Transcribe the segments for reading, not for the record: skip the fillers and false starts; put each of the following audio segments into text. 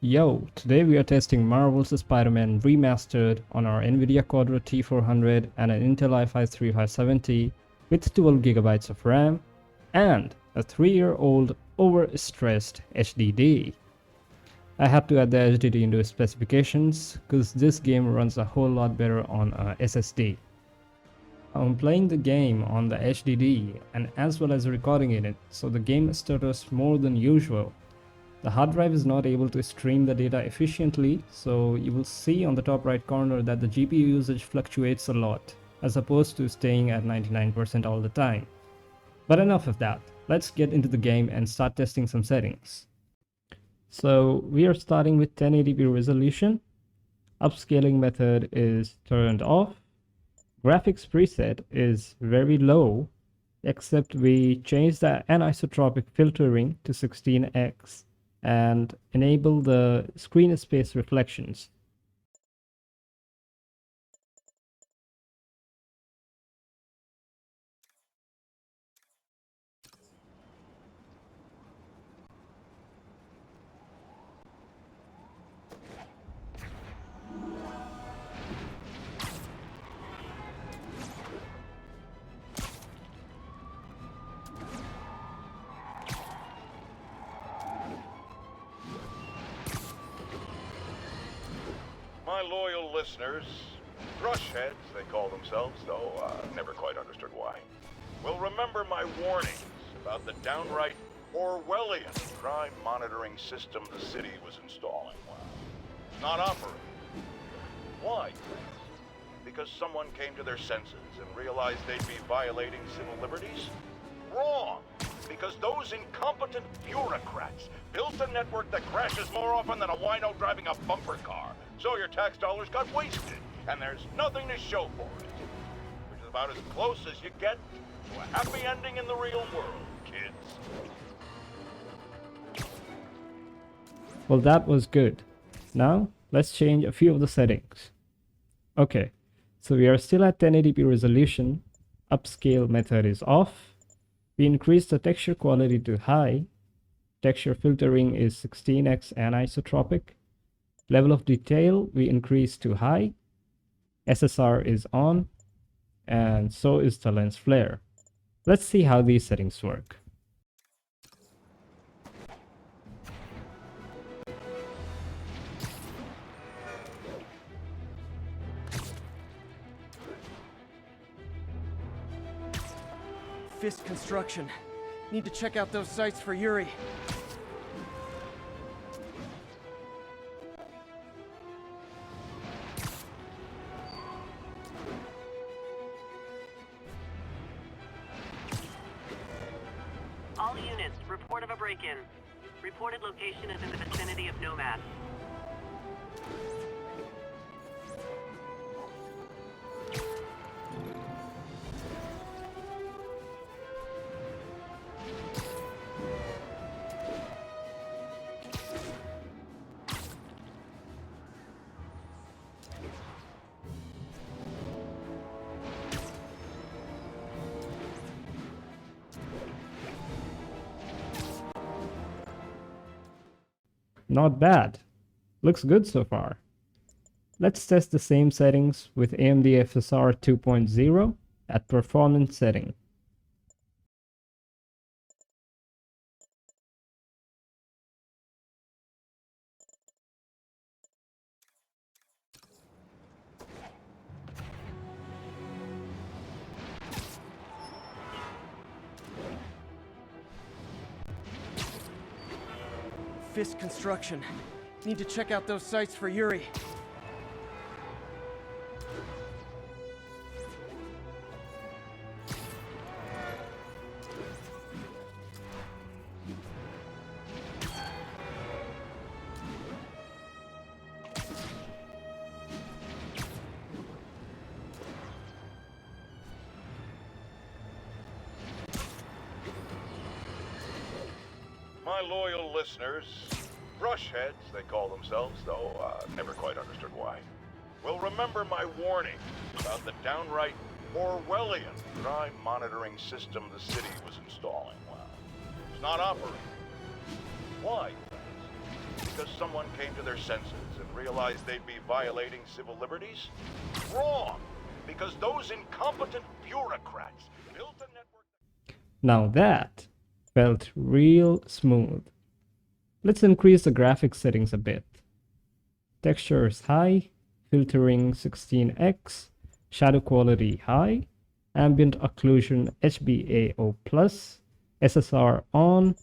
Yo, today we are testing Marvel's Spider-Man Remastered on our NVIDIA Quadro T400 and an Intel i5 3570 with 12GB of RAM and a 3-year-old overstressed HDD. I had to add the HDD into specifications because this game runs a whole lot better on a SSD. I'm playing the game on the HDD and as well as recording in it, so the game stutters more than usual. The hard drive is not able to stream the data efficiently, so you will see on the top right corner that the GPU usage fluctuates a lot, as opposed to staying at 99% all the time. But enough of that, let's get into the game and start testing some settings. So we are starting with 1080p resolution. Upscaling method is turned off. Graphics preset is very low, except we change the anisotropic filtering to 16x. And enable the screen space reflections. My loyal listeners, brushheads they call themselves, though never quite understood why, will remember my warnings about the downright Orwellian crime monitoring system the city was installing. Well, it's not operating. Why? Because someone came to their senses and realized they'd be violating civil liberties? Wrong! Because those incompetent bureaucrats built a network that crashes more often than a wino driving a bumper car. So your tax dollars got wasted, and there's nothing to show for it. Which is about as close as you get to a happy ending in the real world, kids. Well, that was good. Now, let's change a few of the settings. Okay, so we are still at 1080p resolution. Upscale method is off. We increase the texture quality to high. Texture filtering is 16x anisotropic. Level of detail we increase to high. SSR is on, and so is the lens flare. Let's see how these settings work. Fist construction. Need to check out those sites for Yuri. All units, report of a break-in. Reported location is in the vicinity of Nomad. Not bad. Looks good so far. Let's test the same settings with AMD FSR 2.0 at performance setting. Fist construction. Need to check out those sites for Yuri. My loyal listeners, brushheads they call themselves, though never quite understood why, will remember my warnings about the downright Orwellian crime monitoring system the city was installing. Well, it's not operating. Why? because someone came to their senses and realized they'd be violating civil liberties? Wrong, because those incompetent bureaucrats built a network. Now that felt real smooth. Let's increase the graphics settings a bit. Textures high, filtering 16x, shadow quality high, ambient occlusion HBAO+, SSR on,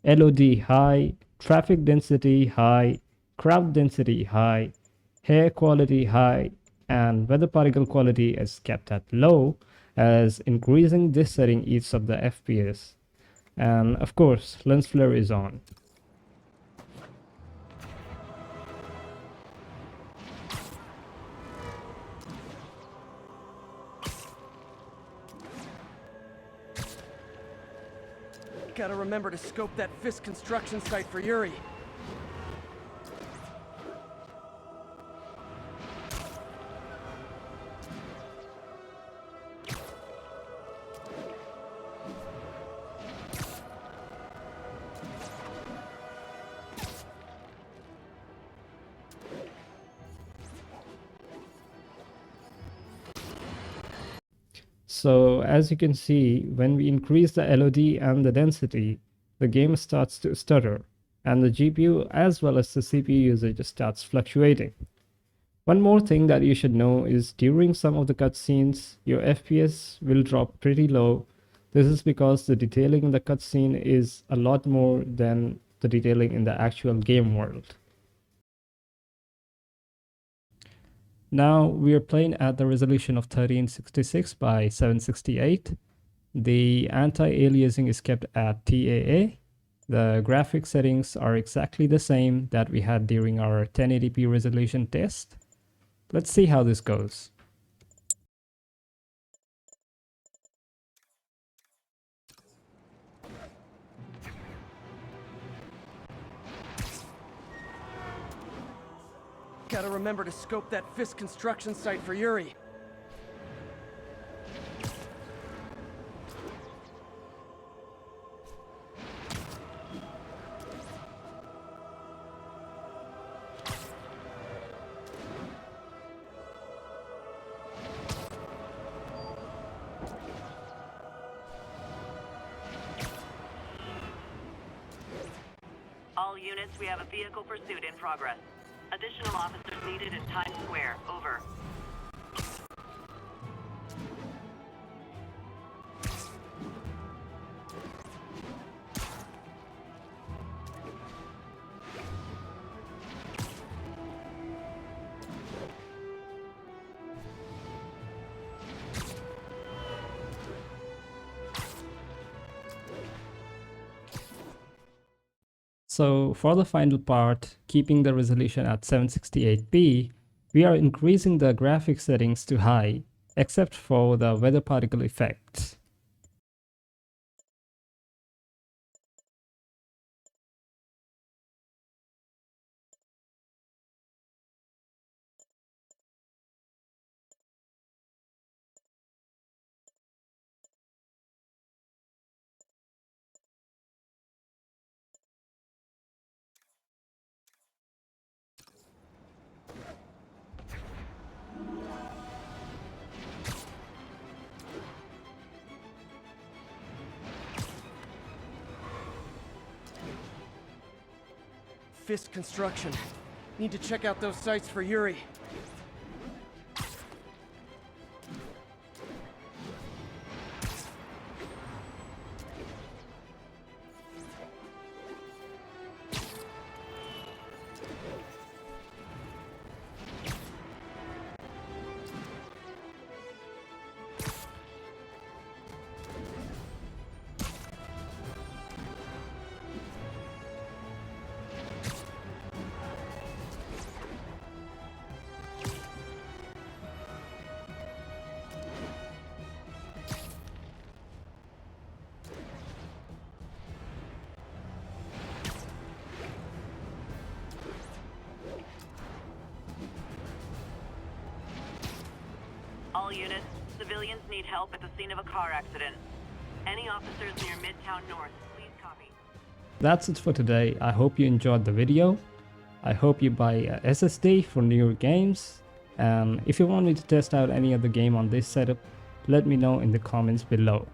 LOD high, traffic density high, crowd density high, hair quality high, and weather particle quality is kept at low, as increasing this setting eats up the FPS. And of course, lens flare is on. Gotta remember to scope that Fisk construction site for Yuri. So as you can see, when we increase the LOD and the density, the game starts to stutter, and the GPU as well as the CPU usage starts fluctuating. One more thing that you should know is during some of the cutscenes, your FPS will drop pretty low. This is because the detailing in the cutscene is a lot more than the detailing in the actual game world. Now we are playing at the resolution of 1366 by 768. The anti-aliasing is kept at TAA. The graphic settings are exactly the same that we had during our 1080p resolution test. Let's see how this goes. Gotta remember to scope that Fisk construction site for Yuri. All units, we have a vehicle pursuit in progress. Additional officers needed in Times Square. Over. So for the final part, keeping the resolution at 768p, we are increasing the graphics settings to high, except for the weather particle effects. Fisk construction. Need to check out those sites for Yuri. All units, civilians need help at the scene of a car accident. Any officers near Midtown North, please copy. That's it for today. I hope you enjoyed the video. I hope you buy a SSD for newer games, and if you want me to test out any other game on this setup, let me know in the comments below.